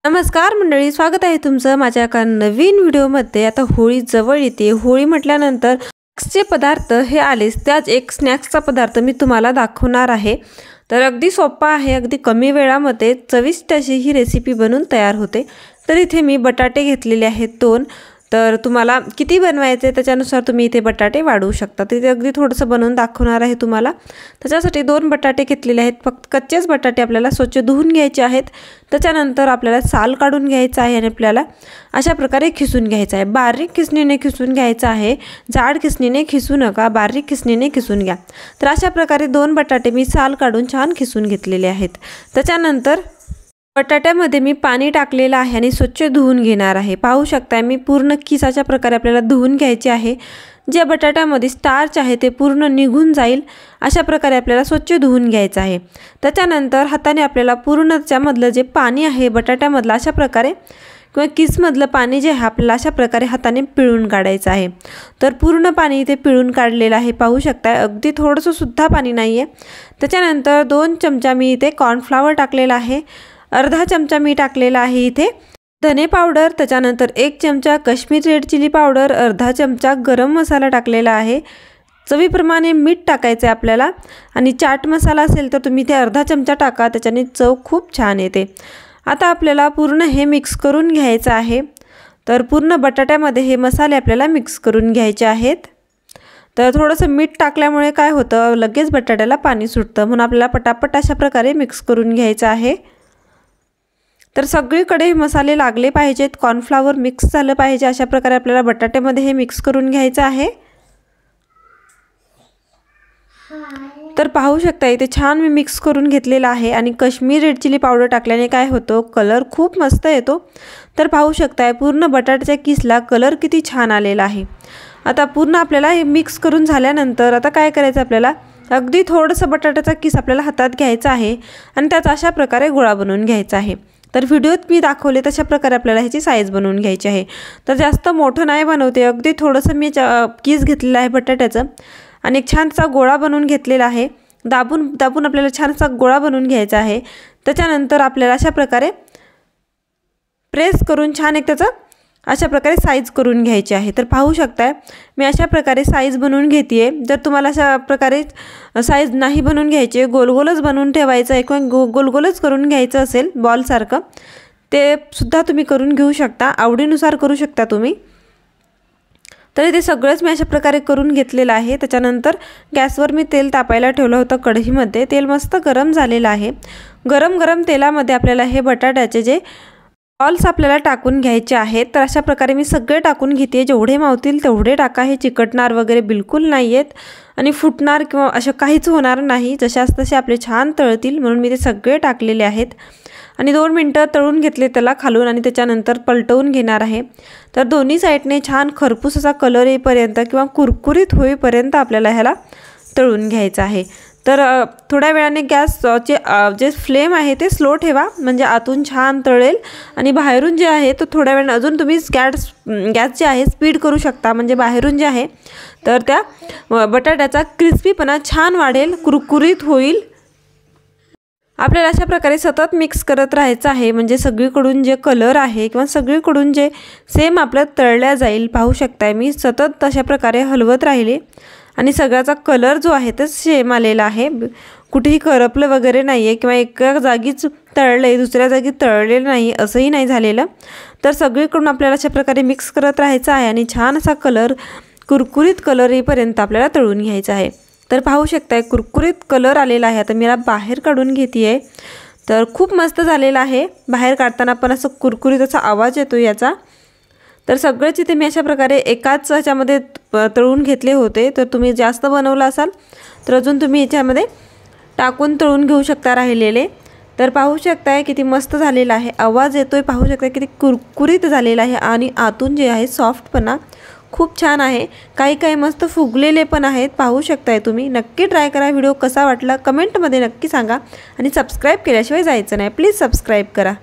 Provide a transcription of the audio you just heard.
नमस्कार मंडळी, स्वागत आहे तुमचं माझ्या एका नवीन व्हिडिओमध्ये। आता होळी जवळ येते। होळी म्हटल्यानंतर स्नॅक्सचे पदार्थ हे आलेच। त्याच एक स्नॅक्सचा पदार्थ मी तुम्हाला दाखवणार आहे। तर अगदी सोपा आहे, अगदी कमी वेळामध्ये चविष्ट अशी ही रेसिपी बनून तयार होते। तर इथे मी बटाटे घेतलेले आहेत 2। तर तुम्हाला किती बनवायचे त्याच्यानुसार तुम्ही इथे बटाटे वाढवू शकता। तिथे अगदी थोडंसं बनवून दाखवणार आहे तुम्हाला। त्याच्यासाठी 2 बटाटे घेतलेले आहेत। फक्त कच्चेच बटाटे आपल्याला स्वच्छ धुवून घ्यायचे आहेत। त्याच्यानंतर आपल्याला साल काढून घ्यायचा आहे आणि आपल्याला अशा प्रकारे खिसून घ्यायचा आहे। बारीक खिसणीने खिसून घ्यायचा आहे, जाड खिसणीने खिसू नका, बारीक खिसणीने खिसून घ्या। तर अशा प्रकारे 2 बटाटे मी साल काढून छान खिसून घेतलेले आहेत। त्याच्यानंतर बटाट्यामध्ये मी पाणी टाकलेलं आहे आणि स्वच्छ धुवून घेणार आहे। पाहू शकता मी पूर्ण किसाच्या प्रकारे आपल्याला धुवून घ्यायचे आहे। जे बटाट्यामध्ये स्टार्च आहे ते पूर्ण निघून जाईल अशा प्रकारे आपल्याला स्वच्छ धुवून घ्यायचं आहे। त्याच्यानंतर हाताने आपल्याला पूर्ण त्यामधलं जे पाणी आहे बटाट्यामधलं अशा प्रकारे किंवा किसमधलं पाणी जे आहे आपल्याला अशा प्रकारे हाताने पिळून काढायचं आहे। तर पूर्ण पाणी इथे पिळून काढलेलं आहे, पाहू शकता अगदी थोडंसं सुद्धा पाणी नाही आहे। त्याच्यानंतर 2 चमचा मी इथे कॉर्नफ्लॉवर टाकलेला आहे, अर्धा चमचा मी टाकलेला आहे इथे धने पावडर, त्याच्यानंतर 1 चमचा काश्मीरी रेड चिली पावडर, अर्धा चमचा गरम मसाला टाकलेला आहे, चवीप्रमाणे मीठ टाकायचे आपल्याला आणि चाट मसाला असेल तर तुम्ही ते अर्धा चमचा टाका, त्याच्याने चव खूप छान येते। आता आपल्याला पूर्ण हे मिक्स करून घ्यायचं आहे। तर पूर्ण बटाट्यामध्ये हे मसाले आपल्याला मिक्स करून घ्यायचे आहेत। तर थोडंसं मीठ टाकल्यामुळे काय होतं, लगेच बटाट्याला पाणी सुटतं, म्हणून आपल्याला पटापट अशा प्रकारे मिक्स करून घ्यायचं आहे। तर सगळीकडे हे मसाले लागले पाहिजेत, कॉर्नफ्लॉवर मिक्स झालं पाहिजे, अशा प्रकारे आपल्याला बटाट्यामध्ये हे मिक्स करून घ्यायचं आहे। तर पाहू शकता इथे छान मी मिक्स करून घेतलेला आहे आणि काश्मीरी रेड चिली पावडर टाकल्याने काय होतं, कलर खूप मस्त येतो। तर पाहू शकता पूर्ण बटाट्याच्या किसला कलर किती छान आलेला आहे। आता पूर्ण आपल्याला हे मिक्स करून झाल्यानंतर आता काय करायचं, आपल्याला अगदी थोडंसं बटाट्याचा किस आपल्याला हातात घ्यायचा आहे आणि त्याचा अशा प्रकारे गोळा बनवून घ्यायचा आहे। तर व्हिडिओत मी दाखवले तशा प्रकारे आपल्याला ह्याची साईज बनवून घ्यायची आहे। तर जास्त मोठं नाही बनवते, अगदी थोडंसं मी किस घेतलेलं आहे बटाट्याचं आणि एक छानसा गोळा बनवून घेतलेला आहे। दाबून दाबून आपल्याला छानसा गोळा बनवून घ्यायचा आहे। त्याच्यानंतर आपल्याला अशा प्रकारे प्रेस करून छान एक त्याचं अशा प्रकारे साईज करून घ्यायची आहे। तर पाहू शकता मी अशा प्रकारे साईज बनवून घेते। जर तुम्हाला अशा प्रकारे साईज नाही बनवून घ्यायची, गोलगोलच बनवून ठेवायचं आहे किंवा गोलगोलच करून घ्यायचं असेल बॉलसारखं, ते सुद्धा तुम्ही करून घेऊ शकता, आवडीनुसार करू शकता तुम्ही। तर ते सगळंच मी अशा प्रकारे करून घेतलेलं आहे। त्याच्यानंतर गॅसवर मी तेल तापायला ठेवलं होतं कढईमध्ये, तेल मस्त गरम झालेलं आहे। गरम गरम तेलामध्ये आपल्याला हे बटाट्याचे जे बॉल्स आपल्याला टाकून घ्यायचे आहेत। तर अशा प्रकारे मी सगळे टाकून घेते, जेवढे मावतील तेवढे टाका, हे चिकटणार वगैरे बिलकुल नाही आहेत आणि फुटणार किंवा असं काहीच होणार नाही, जशास तसे आपले छान तळतील, म्हणून मी ते सगळे टाकलेले आहेत आणि 2 मिनटं तळून घेतले त्याला खालून आणि त्याच्यानंतर पलटवून घेणार आहे। तर दोन्ही साईडने छान खरपूस असा कलर येईपर्यंत किंवा कुरकुरीत होईपर्यंत आपल्याला ह्याला तळून घ्यायचं आहे। तर थोड्या वेळाने गॅसचे जे फ्लेम आहे ते स्लो ठेवा, म्हणजे आतून छान तळेल आणि बाहेरून जे आहे तो थोड्या वेळाने अजून तुम्ही गॅस जे आहे स्पीड करू शकता, म्हणजे बाहेरून जे आहे तर त्या बटाट्याचा क्रिस्पीपणा छान वाढेल, कुरकुरीत होईल। आपल्याला अशा प्रकारे सतत मिक्स करत राहायचं आहे, म्हणजे सगळीकडून जे कलर आहे किंवा सगळीकडून जे सेम आपलं तळल्या जाईल। पाहू शकताय मी सतत अशा प्रकारे हलवत राहिले आणि सगळ्याचा कलर जो आहे तो सेम आलेला आहे, कुठेही करपलं वगैरे नाही आहे किंवा एका जागीच तळले दुसऱ्या जागी तळलेलं नाही असंही नाही झालेलं। तर सगळीकडून आपल्याला अशा प्रकारे मिक्स करत राहायचं आहे आणि छान असा कलर कुरकुरीत कलर येईपर्यंत आपल्याला तळून घ्यायचं आहे। तर पाहू शकताय कुरकुरीत कलर आलेला आहे। आता मी याला बाहेर काढून घेते आहे। तर खूप मस्त झालेला आहे, बाहेर काढताना पण असं कुरकुरीत असा आवाज येतो याचा। तर सगळेच इथे मी अशा प्रकारे एकाच ह्याच्यामध्ये तळून घेतले होते। तर तुम्ही जास्त बनवलं असाल तर अजून तुम्ही याच्यामध्ये टाकून तळून घेऊ शकता राहिलेले। तर पाहू शकताय किती मस्त झालेला आहे, आवाज येतोय, पाहू शकता किती कुरकुरीत झालेला आहे आणि आतून जे आहे सॉफ्टपणा खूप छान आहे, काही काही मस्त फुगलेले पण आहेत, पाहू शकताय तुम्ही। नक्की ट्राय करा, व्हिडिओ कसा वाटला कमेंटमध्ये नक्की सांगा आणि सबस्क्राईब केल्याशिवाय जायचं नाही, प्लीज सबस्क्राईब करा।